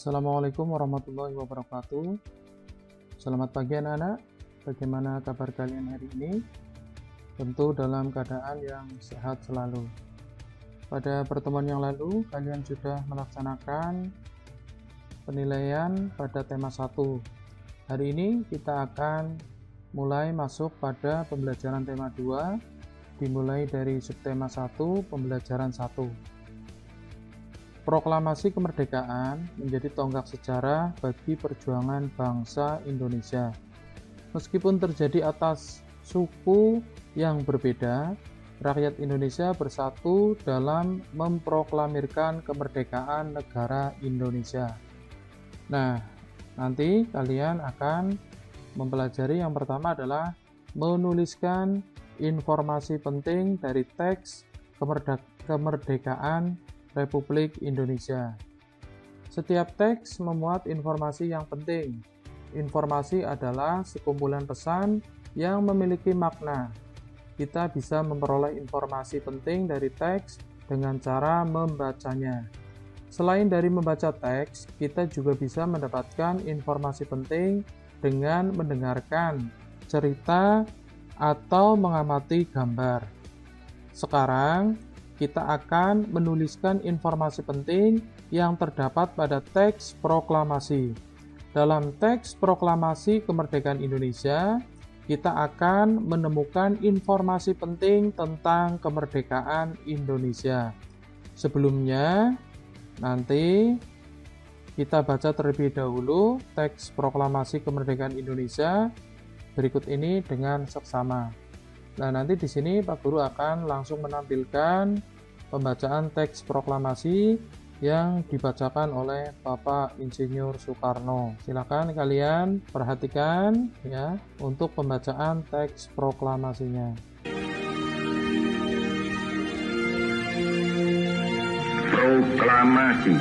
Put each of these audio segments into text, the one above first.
Assalamualaikum warahmatullahi wabarakatuh. Selamat pagi anak-anak. Bagaimana kabar kalian hari ini? Tentu dalam keadaan yang sehat selalu. Pada pertemuan yang lalu, kalian sudah melaksanakan penilaian pada tema 1. Hari ini kita akan mulai masuk pada pembelajaran tema 2, dimulai dari subtema 1, pembelajaran 1. Proklamasi kemerdekaan menjadi tonggak sejarah bagi perjuangan bangsa Indonesia. Meskipun terjadi atas suku yang berbeda, rakyat Indonesia bersatu dalam memproklamirkan kemerdekaan negara Indonesia. Nah, nanti kalian akan mempelajari yang pertama adalah menuliskan informasi penting dari teks kemerdekaan Republik Indonesia. Setiap teks memuat informasi yang penting. Informasi adalah sekumpulan pesan yang memiliki makna. Kita bisa memperoleh informasi penting dari teks dengan cara membacanya. Selain dari membaca teks, kita juga bisa mendapatkan informasi penting dengan mendengarkan cerita atau mengamati gambar. Sekarang, kita akan menuliskan informasi penting yang terdapat pada teks proklamasi. Dalam teks proklamasi kemerdekaan Indonesia, kita akan menemukan informasi penting tentang kemerdekaan Indonesia. Sebelumnya, nanti kita baca terlebih dahulu teks proklamasi kemerdekaan Indonesia berikut ini dengan seksama. Nah, nanti di sini Pak Guru akan langsung menampilkan pembacaan teks proklamasi yang dibacakan oleh Bapak Insinyur Soekarno. Silakan kalian perhatikan ya untuk pembacaan teks proklamasinya. Proklamasi.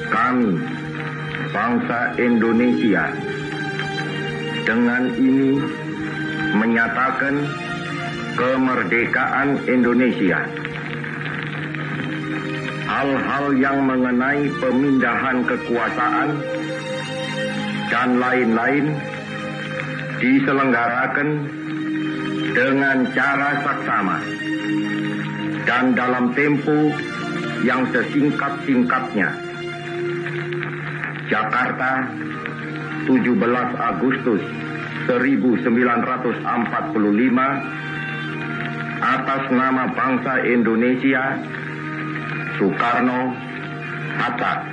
Kami, bangsa Indonesia, dengan ini menyatakan kemerdekaan Indonesia. Hal-hal yang mengenai pemindahan kekuasaan dan lain-lain diselenggarakan dengan cara saksama dan dalam tempo yang sesingkat-singkatnya. Jakarta, 17 Agustus 1945, atas nama bangsa Indonesia, Soekarno Hatta.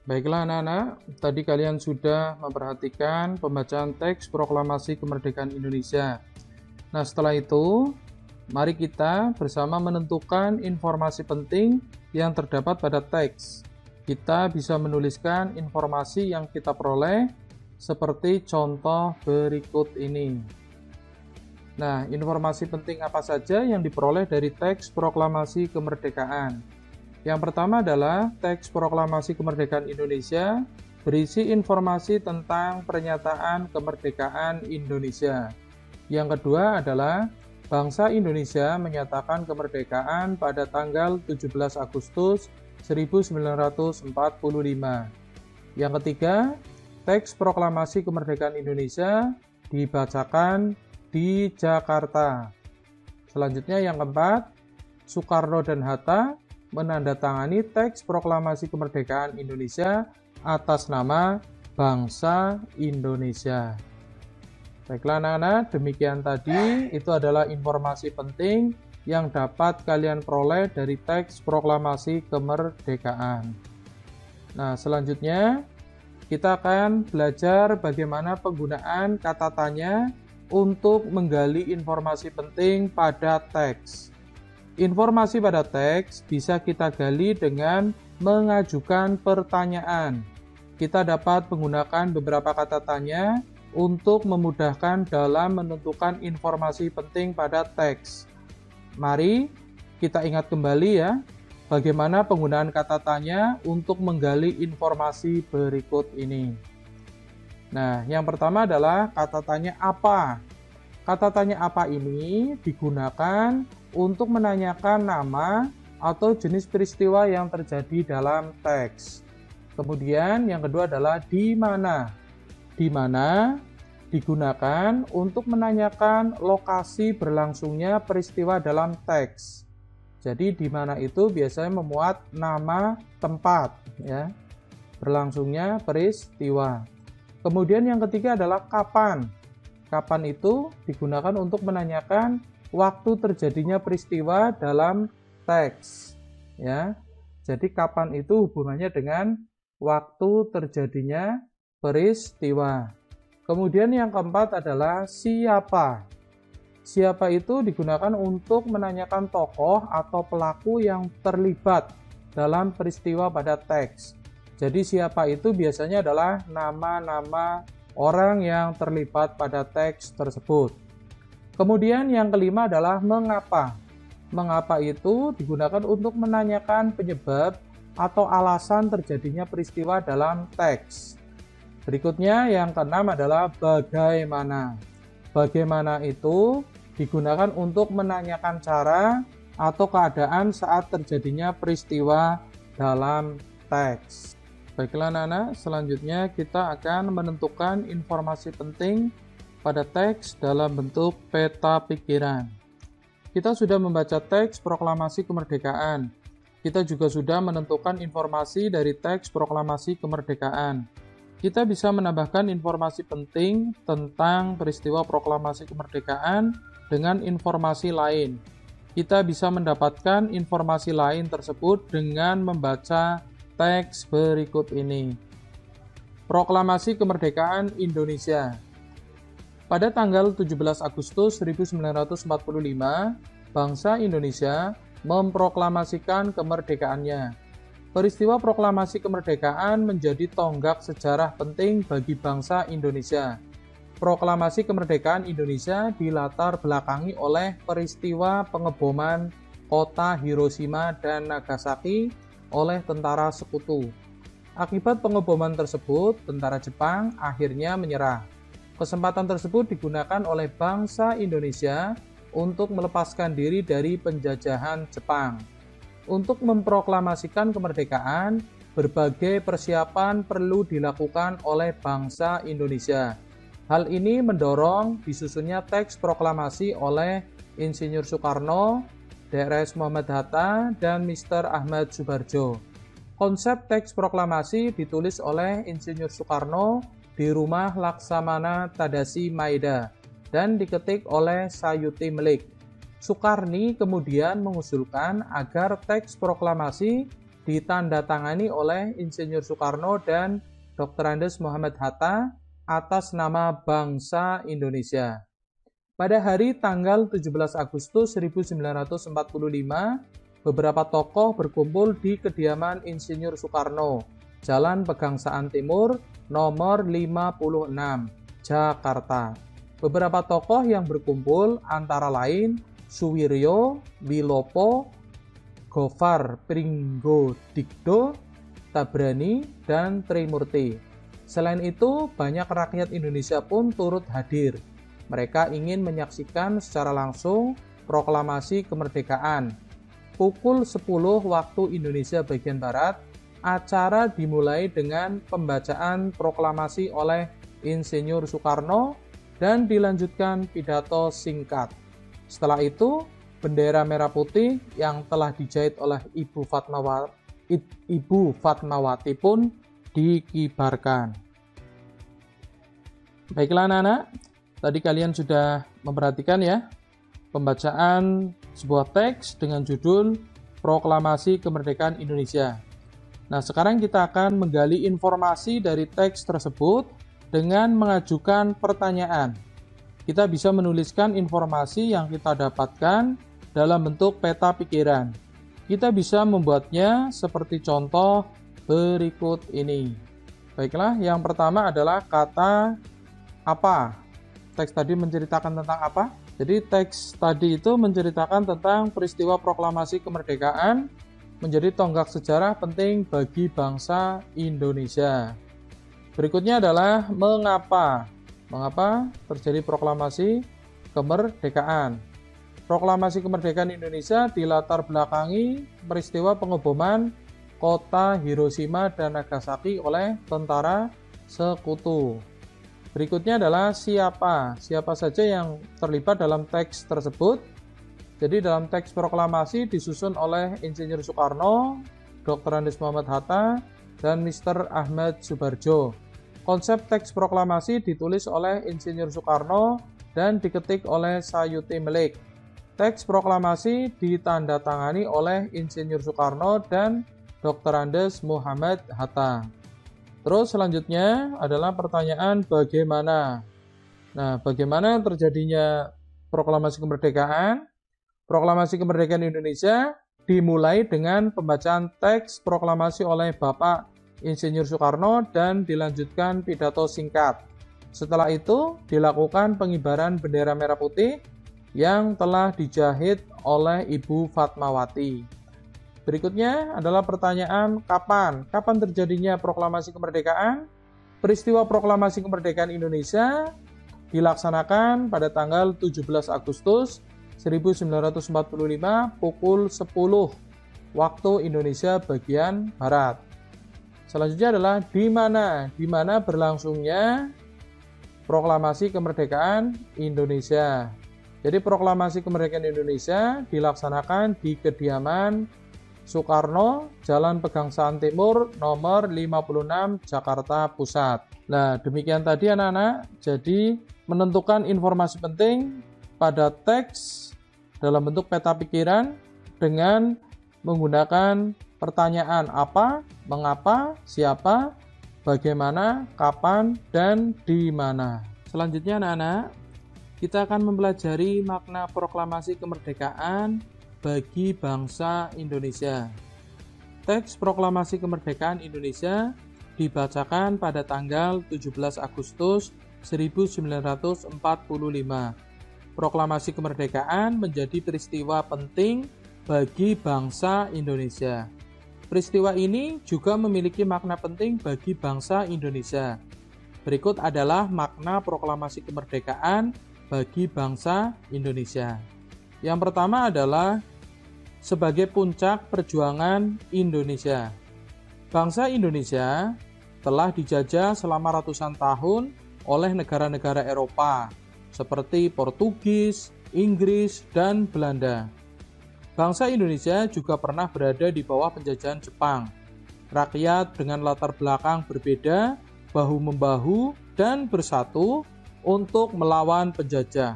Baiklah anak-anak, tadi kalian sudah memperhatikan pembacaan teks proklamasi kemerdekaan Indonesia. Nah, setelah itu, mari kita bersama menentukan informasi penting yang terdapat pada teks. Kita bisa menuliskan informasi yang kita peroleh seperti contoh berikut ini. Nah, informasi penting apa saja yang diperoleh dari teks proklamasi kemerdekaan? Yang pertama adalah teks proklamasi kemerdekaan Indonesia berisi informasi tentang pernyataan kemerdekaan Indonesia. Yang kedua adalah bangsa Indonesia menyatakan kemerdekaan pada tanggal 17 Agustus 1945. Yang ketiga, teks proklamasi kemerdekaan Indonesia dibacakan di Jakarta. Selanjutnya yang keempat, Soekarno dan Hatta menandatangani teks proklamasi kemerdekaan Indonesia atas nama bangsa Indonesia. Baiklah anak-anak, demikian tadi itu adalah informasi penting yang dapat kalian peroleh dari teks proklamasi kemerdekaan. Nah, selanjutnya kita akan belajar bagaimana penggunaan kata tanya untuk menggali informasi penting pada teks. Informasi pada teks bisa kita gali dengan mengajukan pertanyaan. Kita dapat menggunakan beberapa kata tanya untuk memudahkan dalam menentukan informasi penting pada teks. Mari kita ingat kembali ya, bagaimana penggunaan kata tanya untuk menggali informasi berikut ini. Nah, yang pertama adalah kata tanya apa. Kata tanya apa ini digunakan untuk menanyakan nama atau jenis peristiwa yang terjadi dalam teks. Kemudian yang kedua adalah di mana. Di mana digunakan untuk menanyakan lokasi berlangsungnya peristiwa dalam teks. Jadi di mana itu biasanya memuat nama tempat, ya, berlangsungnya peristiwa. Kemudian yang ketiga adalah kapan. Kapan itu digunakan untuk menanyakan waktu terjadinya peristiwa dalam teks, ya. Jadi kapan itu hubungannya dengan waktu terjadinya peristiwa. Kemudian yang keempat adalah siapa. Siapa itu digunakan untuk menanyakan tokoh atau pelaku yang terlibat dalam peristiwa pada teks. Jadi siapa itu biasanya adalah nama-nama orang yang terlibat pada teks tersebut. Kemudian yang kelima adalah mengapa. Mengapa itu digunakan untuk menanyakan penyebab atau alasan terjadinya peristiwa dalam teks. Berikutnya yang keenam adalah bagaimana. Bagaimana itu digunakan untuk menanyakan cara atau keadaan saat terjadinya peristiwa dalam teks. Baiklah anak-anak, selanjutnya kita akan menentukan informasi penting pada teks dalam bentuk peta pikiran. Kita sudah membaca teks proklamasi kemerdekaan. Kita juga sudah menentukan informasi dari teks proklamasi kemerdekaan. Kita bisa menambahkan informasi penting tentang peristiwa proklamasi kemerdekaan dengan informasi lain. Kita bisa mendapatkan informasi lain tersebut dengan membaca teks berikut ini. Proklamasi Kemerdekaan Indonesia. Pada tanggal 17 Agustus 1945, bangsa Indonesia memproklamasikan kemerdekaannya. Peristiwa proklamasi kemerdekaan menjadi tonggak sejarah penting bagi bangsa Indonesia. Proklamasi kemerdekaan Indonesia dilatar belakangi oleh peristiwa pengeboman kota Hiroshima dan Nagasaki oleh tentara sekutu. Akibat pengeboman tersebut, tentara Jepang akhirnya menyerah. Kesempatan tersebut digunakan oleh bangsa Indonesia untuk melepaskan diri dari penjajahan Jepang. Untuk memproklamasikan kemerdekaan, berbagai persiapan perlu dilakukan oleh bangsa Indonesia. Hal ini mendorong disusunnya teks proklamasi oleh Insinyur Soekarno, Drs. Muhammad Hatta, dan Mr. Ahmad Subarjo. Konsep teks proklamasi ditulis oleh Insinyur Soekarno di rumah Laksamana Tadasi Maeda dan diketik oleh Sayuti Melik. Soekarni kemudian mengusulkan agar teks proklamasi ditandatangani oleh Insinyur Soekarno dan Dr. Andes Muhammad Hatta atas nama bangsa Indonesia. Pada hari tanggal 17 Agustus 1945, beberapa tokoh berkumpul di kediaman Insinyur Soekarno, Jalan Pegangsaan Timur, nomor 56, Jakarta. Beberapa tokoh yang berkumpul antara lain Suwiryo, Wilopo, Gofar Pringgodikdo, Tabrani, dan Trimurti. Selain itu, banyak rakyat Indonesia pun turut hadir. Mereka ingin menyaksikan secara langsung proklamasi kemerdekaan. Pukul 10 waktu Indonesia bagian Barat, acara dimulai dengan pembacaan proklamasi oleh Insinyur Soekarno dan dilanjutkan pidato singkat. Setelah itu, bendera merah putih yang telah dijahit oleh Ibu Fatmawati pun dikibarkan. Baiklah anak-anak, tadi kalian sudah memperhatikan ya pembacaan sebuah teks dengan judul Proklamasi Kemerdekaan Indonesia. Nah, sekarang kita akan menggali informasi dari teks tersebut dengan mengajukan pertanyaan. Kita bisa menuliskan informasi yang kita dapatkan dalam bentuk peta pikiran. Kita bisa membuatnya seperti contoh berikut ini. Baiklah, yang pertama adalah kata apa. Teks tadi menceritakan tentang apa? Jadi teks tadi itu menceritakan tentang peristiwa proklamasi kemerdekaan menjadi tonggak sejarah penting bagi bangsa Indonesia. Berikutnya adalah mengapa. Mengapa terjadi proklamasi kemerdekaan? Proklamasi kemerdekaan Indonesia dilatar belakangi peristiwa pengeboman kota Hiroshima dan Nagasaki oleh tentara sekutu. Berikutnya adalah siapa saja yang terlibat dalam teks tersebut. Jadi dalam teks proklamasi disusun oleh Insinyur Soekarno, Dr. Andes Muhammad Hatta, dan Mr. Ahmad Subarjo. Konsep teks proklamasi ditulis oleh Insinyur Soekarno dan diketik oleh Sayuti Melik. Teks proklamasi ditandatangani oleh Insinyur Soekarno dan Dr. Andes Muhammad Hatta. Terus selanjutnya adalah pertanyaan bagaimana. Nah, bagaimana terjadinya proklamasi kemerdekaan? Proklamasi kemerdekaan Indonesia dimulai dengan pembacaan teks proklamasi oleh Bapak Insinyur Soekarno dan dilanjutkan pidato singkat. Setelah itu dilakukan pengibaran bendera merah putih yang telah dijahit oleh Ibu Fatmawati. Berikutnya adalah pertanyaan kapan terjadinya proklamasi kemerdekaan? Peristiwa proklamasi kemerdekaan Indonesia dilaksanakan pada tanggal 17 Agustus 1945 pukul 10 waktu Indonesia bagian Barat. Selanjutnya adalah di mana berlangsungnya proklamasi kemerdekaan Indonesia. Jadi proklamasi kemerdekaan Indonesia dilaksanakan di kediaman Soekarno, Jalan Pegangsaan Timur, nomor 56, Jakarta Pusat. Nah, demikian tadi anak-anak. Jadi, menentukan informasi penting pada teks dalam bentuk peta pikiran dengan menggunakan pertanyaan apa, mengapa, siapa, bagaimana, kapan, dan di mana. Selanjutnya anak-anak, kita akan mempelajari makna proklamasi kemerdekaan bagi bangsa Indonesia. Teks proklamasi kemerdekaan Indonesia dibacakan pada tanggal 17 Agustus 1945. Proklamasi kemerdekaan menjadi peristiwa penting bagi bangsa Indonesia. Peristiwa ini juga memiliki makna penting bagi bangsa Indonesia. Berikut adalah makna proklamasi kemerdekaan bagi bangsa Indonesia. Yang pertama adalah sebagai puncak perjuangan Indonesia. Bangsa Indonesia telah dijajah selama ratusan tahun oleh negara-negara Eropa seperti Portugis, Inggris, dan Belanda. Bangsa Indonesia juga pernah berada di bawah penjajahan Jepang. Rakyat dengan latar belakang berbeda, bahu-membahu, dan bersatu untuk melawan penjajah.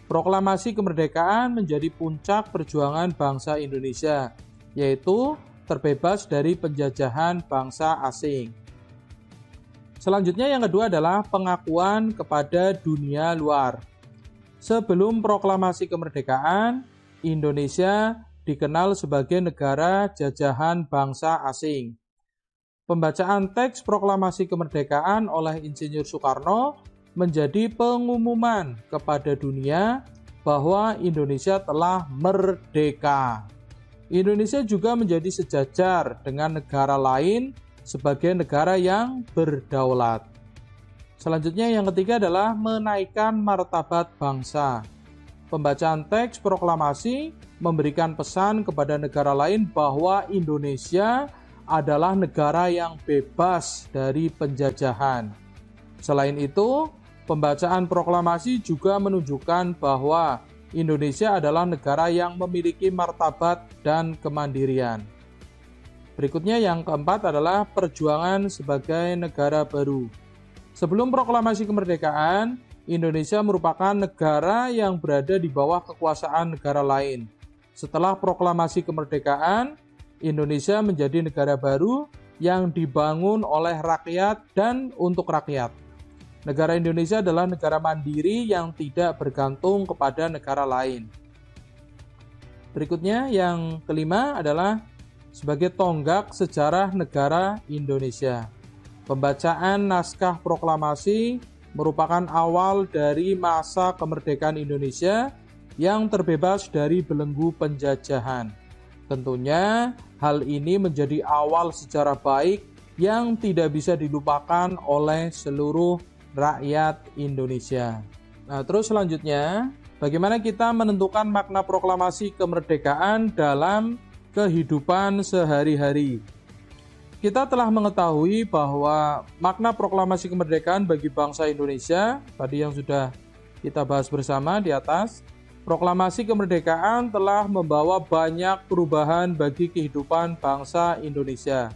Proklamasi kemerdekaan menjadi puncak perjuangan bangsa Indonesia, yaitu terbebas dari penjajahan bangsa asing. Selanjutnya yang kedua adalah pengakuan kepada dunia luar. Sebelum proklamasi kemerdekaan, Indonesia dikenal sebagai negara jajahan bangsa asing. Pembacaan teks proklamasi kemerdekaan oleh Insinyur Soekarno menjadi pengumuman kepada dunia bahwa Indonesia telah merdeka. Indonesia juga menjadi sejajar dengan negara lain sebagai negara yang berdaulat. Selanjutnya yang ketiga adalah menaikkan martabat bangsa. Pembacaan teks proklamasi memberikan pesan kepada negara lain bahwa Indonesia adalah negara yang bebas dari penjajahan. Selain itu, pembacaan proklamasi juga menunjukkan bahwa Indonesia adalah negara yang memiliki martabat dan kemandirian. Berikutnya yang keempat adalah perjuangan sebagai negara baru. Sebelum proklamasi kemerdekaan, Indonesia merupakan negara yang berada di bawah kekuasaan negara lain. Setelah proklamasi kemerdekaan, Indonesia menjadi negara baru yang dibangun oleh rakyat dan untuk rakyat. Negara Indonesia adalah negara mandiri yang tidak bergantung kepada negara lain. Berikutnya yang kelima adalah sebagai tonggak sejarah negara Indonesia. Pembacaan naskah proklamasi merupakan awal dari masa kemerdekaan Indonesia yang terbebas dari belenggu penjajahan. Tentunya hal ini menjadi awal sejarah baik yang tidak bisa dilupakan oleh seluruh rakyat Indonesia. Nah, terus selanjutnya Bagaimana kita menentukan makna proklamasi kemerdekaan dalam kehidupan sehari-hari? Kita telah mengetahui bahwa makna proklamasi kemerdekaan bagi bangsa Indonesia, tadi yang sudah kita bahas bersama di atas, proklamasi kemerdekaan telah membawa banyak perubahan bagi kehidupan bangsa Indonesia.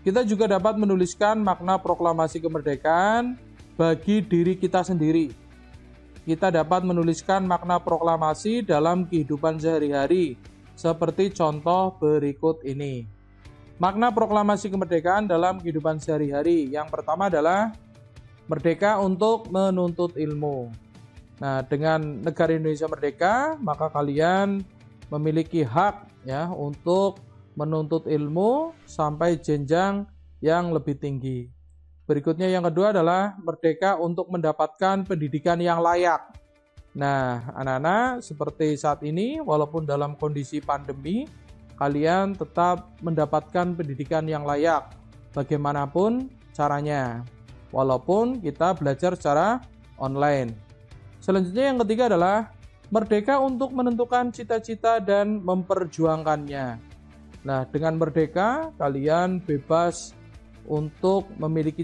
Kita juga dapat menuliskan makna proklamasi kemerdekaan bagi diri kita sendiri. Kita dapat menuliskan makna proklamasi dalam kehidupan sehari-hari, seperti contoh berikut ini. Makna proklamasi kemerdekaan dalam kehidupan sehari-hari. Yang pertama adalah merdeka untuk menuntut ilmu. Nah, dengan negara Indonesia merdeka, maka kalian memiliki hak ya untuk menuntut ilmu sampai jenjang yang lebih tinggi. Berikutnya yang kedua adalah merdeka untuk mendapatkan pendidikan yang layak. Nah, anak-anak seperti saat ini, walaupun dalam kondisi pandemi, kalian tetap mendapatkan pendidikan yang layak, bagaimanapun caranya, walaupun kita belajar secara online. Selanjutnya yang ketiga adalah merdeka untuk menentukan cita-cita dan memperjuangkannya. Nah, dengan merdeka, kalian bebas untuk memiliki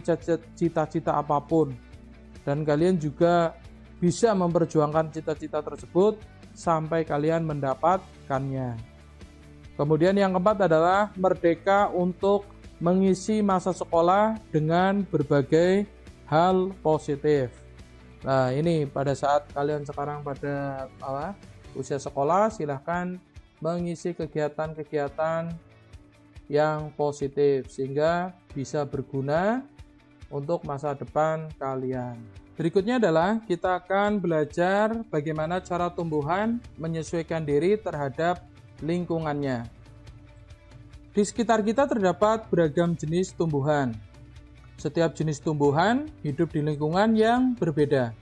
cita-cita apapun. Dan kalian juga bisa memperjuangkan cita-cita tersebut sampai kalian mendapatkannya. Kemudian yang keempat adalah merdeka untuk mengisi masa sekolah dengan berbagai hal positif. Nah, ini pada saat kalian sekarang pada usia sekolah, silahkan mengisi kegiatan-kegiatan yang positif sehingga bisa berguna untuk masa depan kalian. Berikutnya adalah kita akan belajar bagaimana cara tumbuhan menyesuaikan diri terhadap lingkungannya. Di sekitar kita terdapat beragam jenis tumbuhan. Setiap jenis tumbuhan hidup di lingkungan yang berbeda.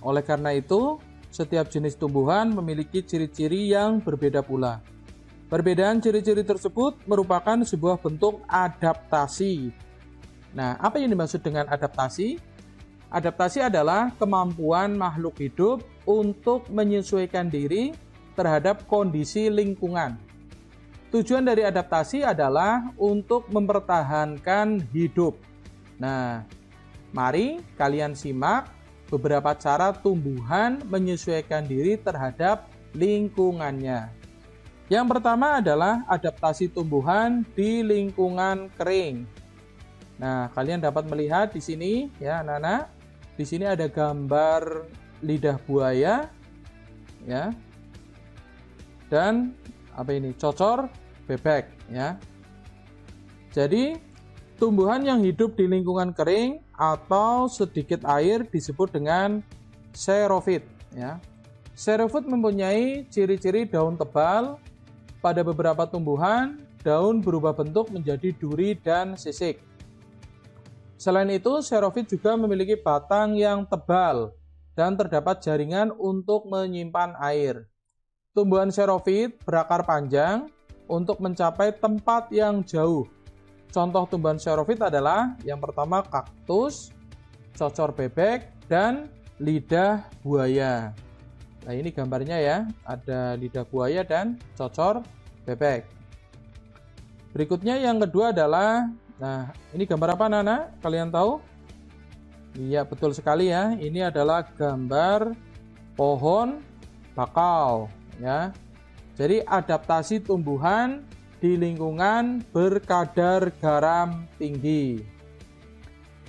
Oleh karena itu, setiap jenis tumbuhan memiliki ciri-ciri yang berbeda pula. Perbedaan ciri-ciri tersebut merupakan sebuah bentuk adaptasi. Nah, apa yang dimaksud dengan adaptasi? Adaptasi adalah kemampuan makhluk hidup untuk menyesuaikan diri terhadap kondisi lingkungan. Tujuan dari adaptasi adalah untuk mempertahankan hidup. Nah, mari kalian simak beberapa cara tumbuhan menyesuaikan diri terhadap lingkungannya. Yang pertama adalah adaptasi tumbuhan di lingkungan kering. Nah, kalian dapat melihat di sini ya, anak-anak. Di sini ada gambar lidah buaya ya. Dan cocor bebek ya. Jadi tumbuhan yang hidup di lingkungan kering atau sedikit air disebut dengan xerofit ya. Xerofit mempunyai ciri-ciri daun tebal. Pada beberapa tumbuhan, daun berubah bentuk menjadi duri dan sisik. Selain itu, xerofit juga memiliki batang yang tebal dan terdapat jaringan untuk menyimpan air. Tumbuhan xerofit berakar panjang untuk mencapai tempat yang jauh. Contoh tumbuhan xerofit adalah yang pertama kaktus, cocor bebek, dan lidah buaya. Nah, ini gambarnya ya, ada lidah buaya dan cocor bebek. Berikutnya yang kedua adalah, nah ini gambar apa anak-anak? Kalian tahu? Iya, betul sekali ya, ini adalah gambar pohon bakau ya. Jadi adaptasi tumbuhan di lingkungan berkadar garam tinggi.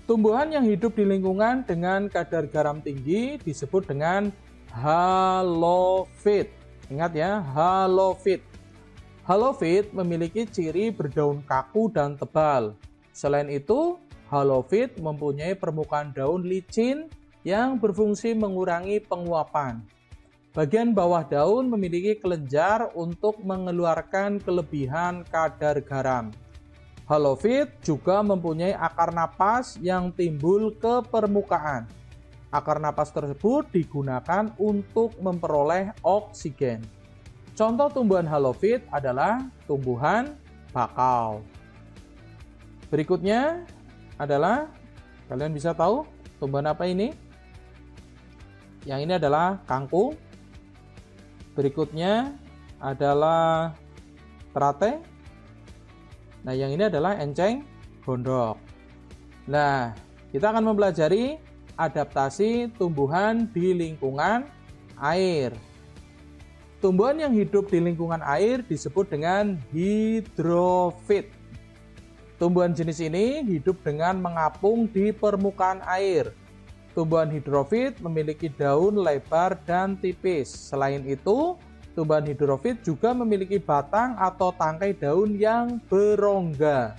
Tumbuhan yang hidup di lingkungan dengan kadar garam tinggi disebut dengan halofit. Ingat ya, halofit. Halofit memiliki ciri berdaun kaku dan tebal. Selain itu, halofit mempunyai permukaan daun licin yang berfungsi mengurangi penguapan. Bagian bawah daun memiliki kelenjar untuk mengeluarkan kelebihan kadar garam. Halofit juga mempunyai akar napas yang timbul ke permukaan. Akar napas tersebut digunakan untuk memperoleh oksigen. Contoh tumbuhan halofit adalah tumbuhan bakau. Berikutnya adalah, kalian bisa tahu tumbuhan apa ini? Yang ini adalah kangkung. berikutnya adalah terate. Nah, yang ini adalah enceng gondok. Nah, kita akan mempelajari adaptasi tumbuhan di lingkungan air. Tumbuhan yang hidup di lingkungan air disebut dengan hidrofit. Tumbuhan jenis ini hidup dengan mengapung di permukaan air. Tumbuhan hidrofit memiliki daun lebar dan tipis. Selain itu, tumbuhan hidrofit juga memiliki batang atau tangkai daun yang berongga.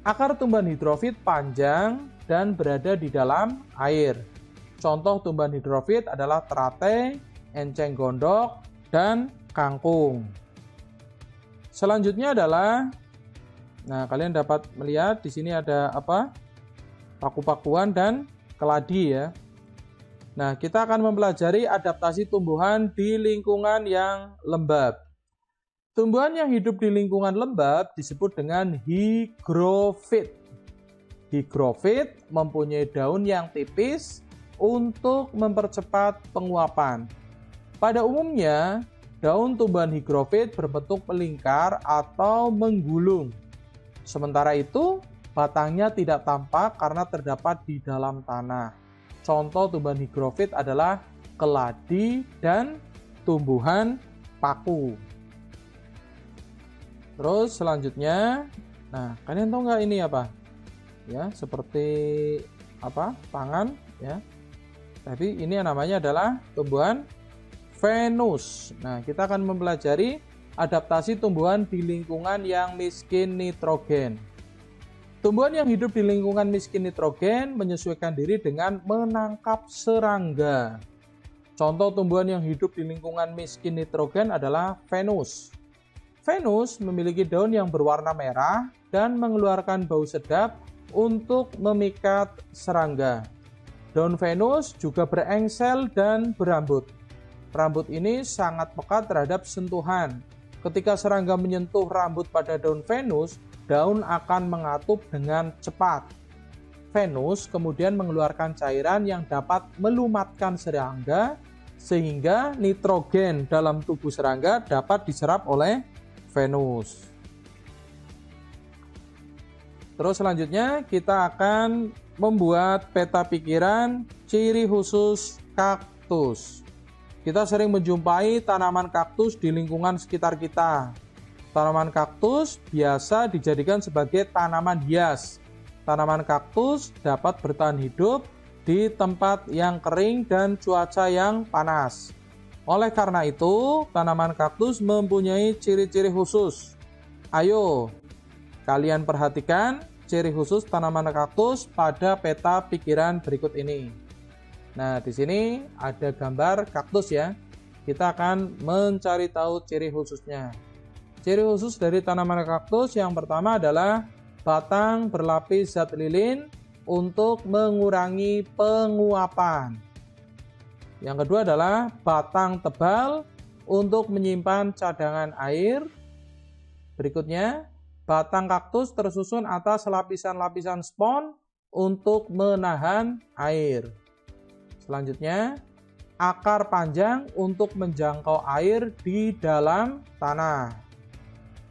Akar tumbuhan hidrofit panjang dan berada di dalam air. Contoh tumbuhan hidrofit adalah terate, enceng gondok, dan kangkung. Selanjutnya adalah, nah kalian dapat melihat di sini ada apa? Paku-pakuan dan keladi ya. Nah, kita akan mempelajari adaptasi tumbuhan di lingkungan yang lembab. Tumbuhan yang hidup di lingkungan lembab disebut dengan higrofit. Higrofit mempunyai daun yang tipis untuk mempercepat penguapan. Pada umumnya, daun tumbuhan higrofit berbentuk melingkar atau menggulung. Sementara itu, batangnya tidak tampak karena terdapat di dalam tanah. Contoh tumbuhan higrofit adalah keladi dan tumbuhan paku. Terus selanjutnya, nah kalian tahu nggak ini apa? Ya, seperti apa? Tangan ya. Tapi ini namanya adalah tumbuhan Venus. Nah, kita akan mempelajari adaptasi tumbuhan di lingkungan yang miskin nitrogen. Tumbuhan yang hidup di lingkungan miskin nitrogen menyesuaikan diri dengan menangkap serangga. Contoh tumbuhan yang hidup di lingkungan miskin nitrogen adalah Venus. Venus memiliki daun yang berwarna merah dan mengeluarkan bau sedap untuk memikat serangga. Daun Venus juga berengsel dan berambut. Rambut ini sangat pekat terhadap sentuhan. Ketika serangga menyentuh rambut pada daun Venus, daun akan mengatup dengan cepat. Venus kemudian mengeluarkan cairan yang dapat melumatkan serangga sehingga nitrogen dalam tubuh serangga dapat diserap oleh Venus. Terus selanjutnya kita akan membuat peta pikiran ciri khusus kaktus. Kita sering menjumpai tanaman kaktus di lingkungan sekitar kita. Tanaman kaktus biasa dijadikan sebagai tanaman hias. Tanaman kaktus dapat bertahan hidup di tempat yang kering dan cuaca yang panas. Oleh karena itu, tanaman kaktus mempunyai ciri-ciri khusus. Ayo, kalian perhatikan ciri khusus tanaman kaktus pada peta pikiran berikut ini. Nah, di sini ada gambar kaktus ya. Kita akan mencari tahu ciri khususnya. Ciri khusus dari tanaman kaktus yang pertama adalah batang berlapis zat lilin untuk mengurangi penguapan. Yang kedua adalah batang tebal untuk menyimpan cadangan air. Berikutnya, batang kaktus tersusun atas lapisan-lapisan spons untuk menahan air. Selanjutnya, akar panjang untuk menjangkau air di dalam tanah.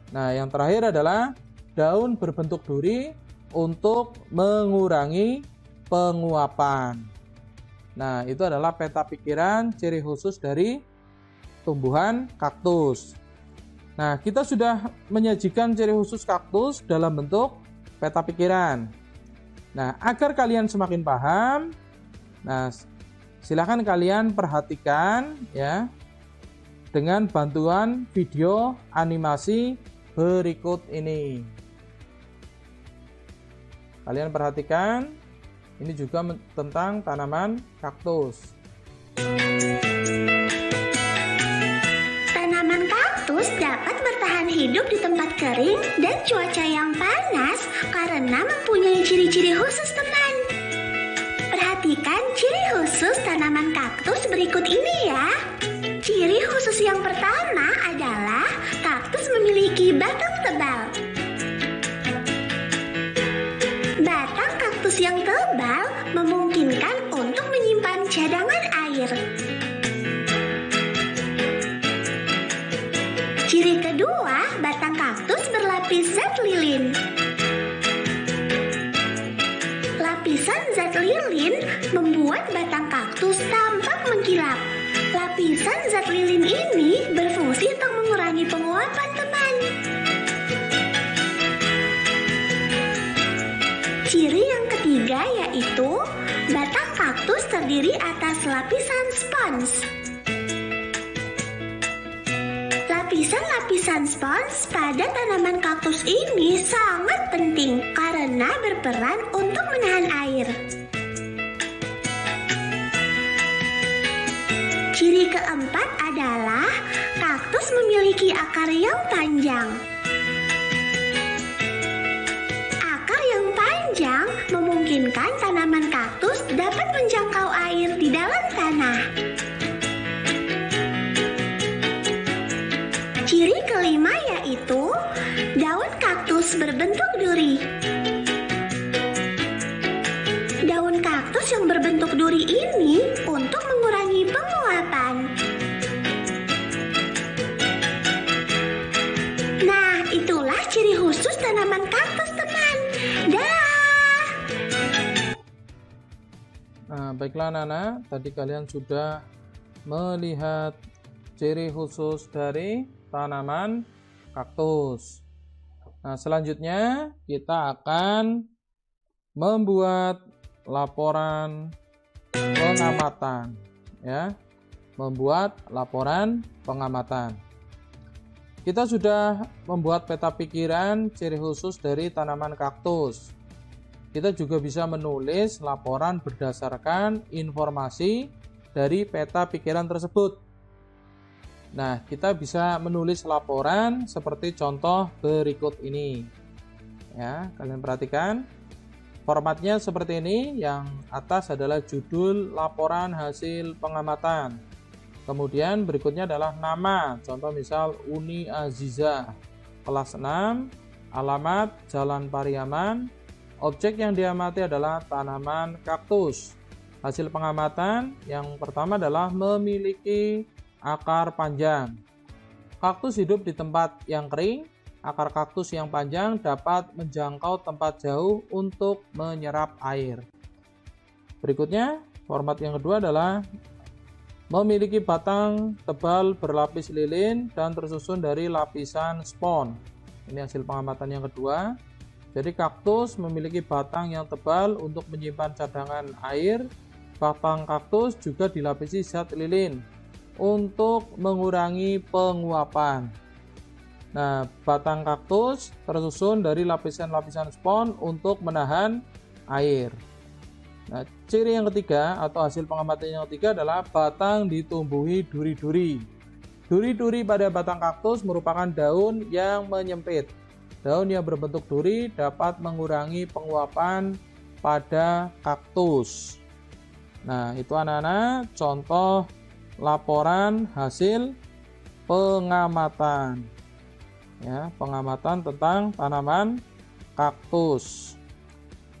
Nah, yang terakhir adalah daun berbentuk duri untuk mengurangi penguapan. Nah, itu adalah peta pikiran ciri khusus dari tumbuhan kaktus. Nah, kita sudah menyajikan ciri khusus kaktus dalam bentuk peta pikiran. Nah, agar kalian semakin paham, nah silakan kalian perhatikan ya dengan bantuan video animasi berikut ini. Kalian perhatikan, ini juga tentang tanaman kaktus. Tanaman kaktus dapat bertahan hidup di tempat kering dan cuaca yang panas karena mempunyai ciri-ciri khusus, teman. Perhatikan ciri khusus tanaman kaktus berikut ini ya. Ciri khusus yang pertama adalah kaktus memiliki batang tebal. Batang kaktus yang tebal memungkinkan untuk menyimpan cadangan air. Lapisan zat lilin membuat batang kaktus tampak mengkilap. Lapisan zat lilin ini berfungsi untuk mengurangi penguapan, teman. Ciri yang ketiga yaitu batang kaktus terdiri atas lapisan spons. Lapisan spons pada tanaman kaktus ini sangat penting karena berperan untuk menahan air. Ciri keempat adalah kaktus memiliki akar yang panjang. Akar yang panjang memungkinkan tanaman kaktus dapat menjangkau air di dalam tanah. Ciri kelima yaitu daun kaktus berbentuk duri. Daun kaktus yang berbentuk duri ini untuk mengurangi penguapan. Nah, itulah ciri khusus tanaman kaktus, teman. Dah. Nah, baiklah anak-anak, tadi kalian sudah melihat ciri khusus dari tanaman kaktus. Nah, selanjutnya kita akan membuat laporan pengamatan, ya. Membuat laporan pengamatan. Kita sudah membuat peta pikiran ciri khusus dari tanaman kaktus. Kita juga bisa menulis laporan berdasarkan informasi dari peta pikiran tersebut. Nah, kita bisa menulis laporan seperti contoh berikut ini. Ya, kalian perhatikan. Formatnya seperti ini. Yang atas adalah judul laporan hasil pengamatan. Kemudian berikutnya adalah nama. Contoh misal Uni Aziza, kelas 6, alamat Jalan Pariaman. Objek yang diamati adalah tanaman kaktus. Hasil pengamatan yang pertama adalah memiliki akar panjang. Kaktus hidup di tempat yang kering. Akar kaktus yang panjang dapat menjangkau tempat jauh untuk menyerap air. Berikutnya, format yang kedua adalah memiliki batang tebal berlapis lilin dan tersusun dari lapisan spon. Ini hasil pengamatan yang kedua. Jadi kaktus memiliki batang yang tebal untuk menyimpan cadangan air. Batang kaktus juga dilapisi zat lilin untuk mengurangi penguapan. Nah, batang kaktus tersusun dari lapisan-lapisan spon untuk menahan air. Nah, ciri yang ketiga atau hasil pengamatan yang ketiga adalah batang ditumbuhi duri-duri. Duri-duri pada batang kaktus merupakan daun yang menyempit. Daun yang berbentuk duri dapat mengurangi penguapan pada kaktus. Nah, itu anak-anak contoh laporan hasil pengamatan, ya, pengamatan tentang tanaman kaktus.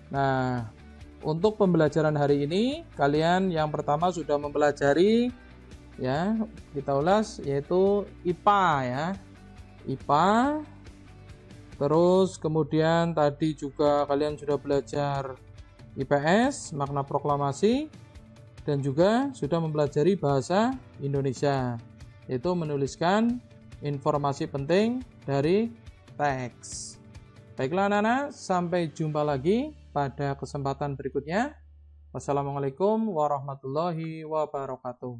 Nah, untuk pembelajaran hari ini kalian yang pertama sudah mempelajari, ya, kita ulas yaitu IPA, ya, IPA. Terus kemudian tadi juga kalian sudah belajar IPS, makna proklamasi. Dan juga sudah mempelajari bahasa Indonesia, yaitu menuliskan informasi penting dari teks. Baiklah anak-anak, sampai jumpa lagi pada kesempatan berikutnya. Wassalamualaikum warahmatullahi wabarakatuh.